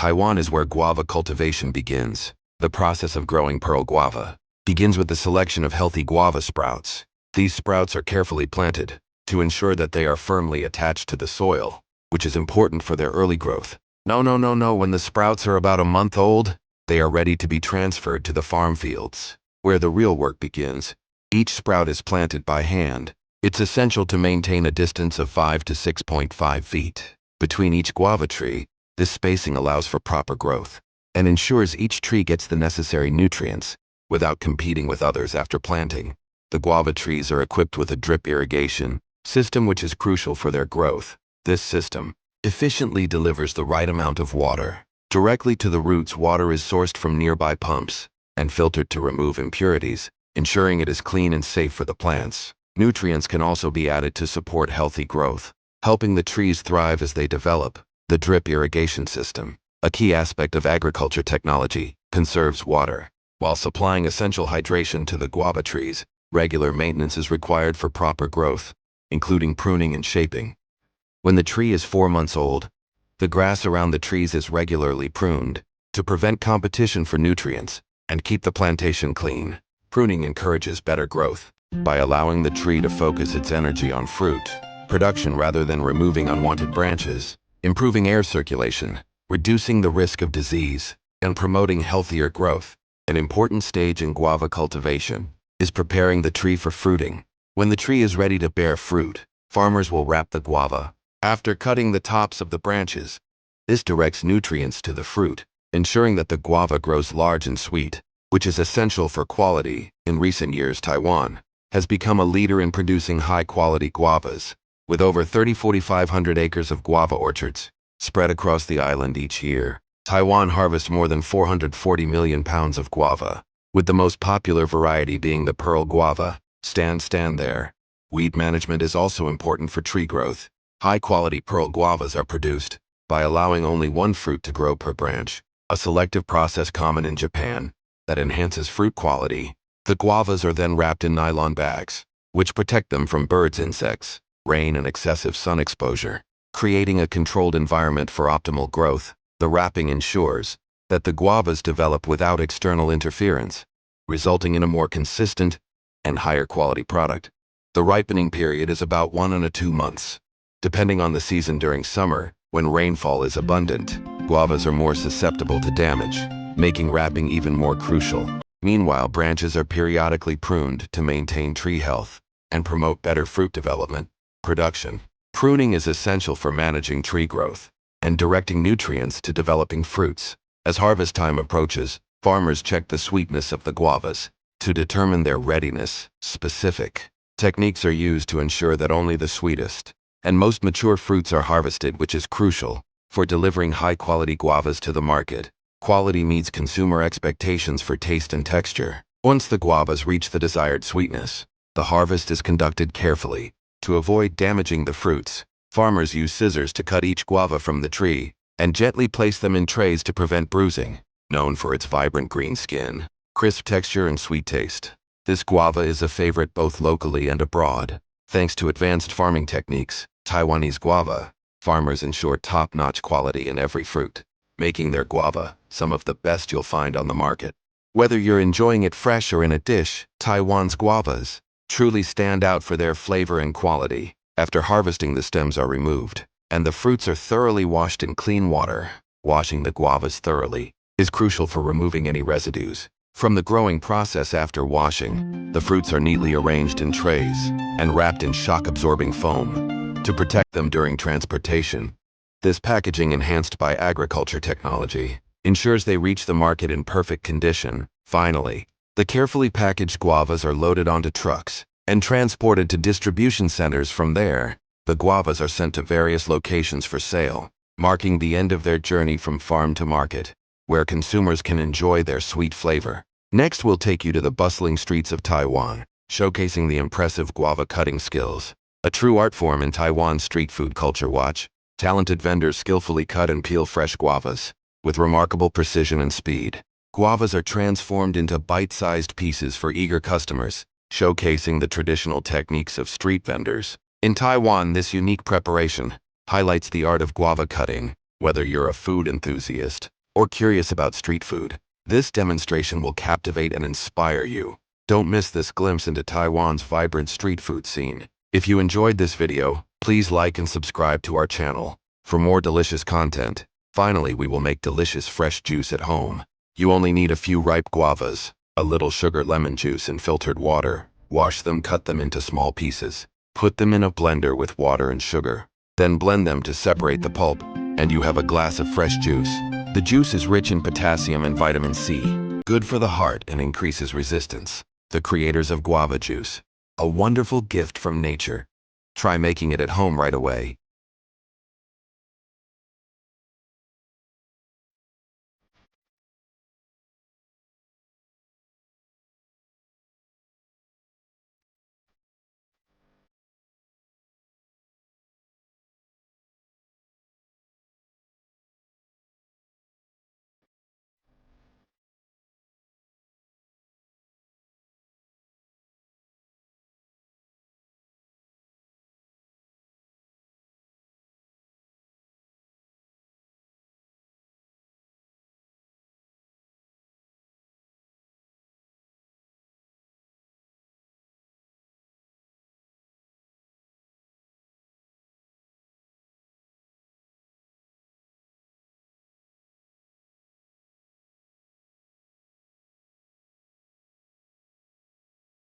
Taiwan is where guava cultivation begins. The process of growing pearl guava begins with the selection of healthy guava sprouts. These sprouts are carefully planted to ensure that they are firmly attached to the soil, which is important for their early growth. No. When the sprouts are about a month old, they are ready to be transferred to the farm fields, where the real work begins. Each sprout is planted by hand. It's essential to maintain a distance of 5 to 6.5 feet between each guava tree. This spacing allows for proper growth and ensures each tree gets the necessary nutrients without competing with others after planting. The guava trees are equipped with a drip irrigation system, which is crucial for their growth. This system efficiently delivers the right amount of water directly to the roots. Water is sourced from nearby pumps and filtered to remove impurities, ensuring it is clean and safe for the plants. Nutrients can also be added to support healthy growth, helping the trees thrive as they develop. The drip irrigation system, a key aspect of agriculture technology, conserves water while supplying essential hydration to the guava trees. Regular maintenance is required for proper growth, including pruning and shaping. When the tree is 4 months old, the grass around the trees is regularly pruned to prevent competition for nutrients and keep the plantation clean. Pruning encourages better growth by allowing the tree to focus its energy on fruit production rather than removing unwanted branches, improving air circulation, reducing the risk of disease, and promoting healthier growth. An important stage in guava cultivation is preparing the tree for fruiting. When the tree is ready to bear fruit, farmers will wrap the guava after cutting the tops of the branches. This directs nutrients to the fruit, ensuring that the guava grows large and sweet, which is essential for quality. In recent years, Taiwan has become a leader in producing high-quality guavas, with over 4,500 acres of guava orchards spread across the island each year. Taiwan harvests more than 440 million pounds of guava, with the most popular variety being the pearl guava. Stand there. Weed management is also important for tree growth. High-quality pearl guavas are produced by allowing only one fruit to grow per branch, a selective process common in Japan that enhances fruit quality. The guavas are then wrapped in nylon bags, which protect them from birds, insects, rain, and excessive sun exposure, creating a controlled environment for optimal growth. The wrapping ensures that the guavas develop without external interference, resulting in a more consistent and higher quality product. The ripening period is about 1 and 2 months, depending on the season. During summer, when rainfall is abundant, guavas are more susceptible to damage, making wrapping even more crucial. Meanwhile, branches are periodically pruned to maintain tree health and promote better fruit development. Production. Pruning is essential for managing tree growth and directing nutrients to developing fruits. As harvest time approaches, farmers check the sweetness of the guavas to determine their readiness. Specific techniques are used to ensure that only the sweetest and most mature fruits are harvested, which is crucial for delivering high-quality guavas to the market. Quality meets consumer expectations for taste and texture. Once the guavas reach the desired sweetness, the harvest is conducted carefully to avoid damaging the fruits. Farmers use scissors to cut each guava from the tree and gently place them in trays to prevent bruising. Known for its vibrant green skin, crisp texture, and sweet taste, this guava is a favorite both locally and abroad. Thanks to advanced farming techniques, Taiwanese guava farmers ensure top-notch quality in every fruit, making their guava some of the best you'll find on the market. Whether you're enjoying it fresh or in a dish, Taiwan's guavas truly stand out for their flavor and quality. After harvesting, the stems are removed, and the fruits are thoroughly washed in clean water. Washing the guavas thoroughly is crucial for removing any residues from the growing process. After washing, the fruits are neatly arranged in trays and wrapped in shock-absorbing foam to protect them during transportation. This packaging, enhanced by agriculture technology, ensures they reach the market in perfect condition. Finally, the carefully packaged guavas are loaded onto trucks and transported to distribution centers. From there, the guavas are sent to various locations for sale, marking the end of their journey from farm to market, where consumers can enjoy their sweet flavor. Next, we'll take you to the bustling streets of Taiwan, showcasing the impressive guava cutting skills, a true art form in Taiwan's street food culture. Watch talented vendors skillfully cut and peel fresh guavas with remarkable precision and speed. Guavas are transformed into bite-sized pieces for eager customers, showcasing the traditional techniques of street vendors. In Taiwan, this unique preparation highlights the art of guava cutting Whether you're a food enthusiast or curious about street food, this demonstration will captivate and inspire you. Don't miss this glimpse into Taiwan's vibrant street food scene. If you enjoyed this video, please like and subscribe to our channel for more delicious content. Finally, we will make delicious fresh juice at home. You only need a few ripe guavas, a little sugar, lemon juice, and filtered water. Wash them, cut them into small pieces. Put them in a blender with water and sugar. Then blend them to separate the pulp, and you have a glass of fresh juice. The juice is rich in potassium and vitamin C, good for the heart and increases resistance. The creators of guava juice, a wonderful gift from nature. Try making it at home right away.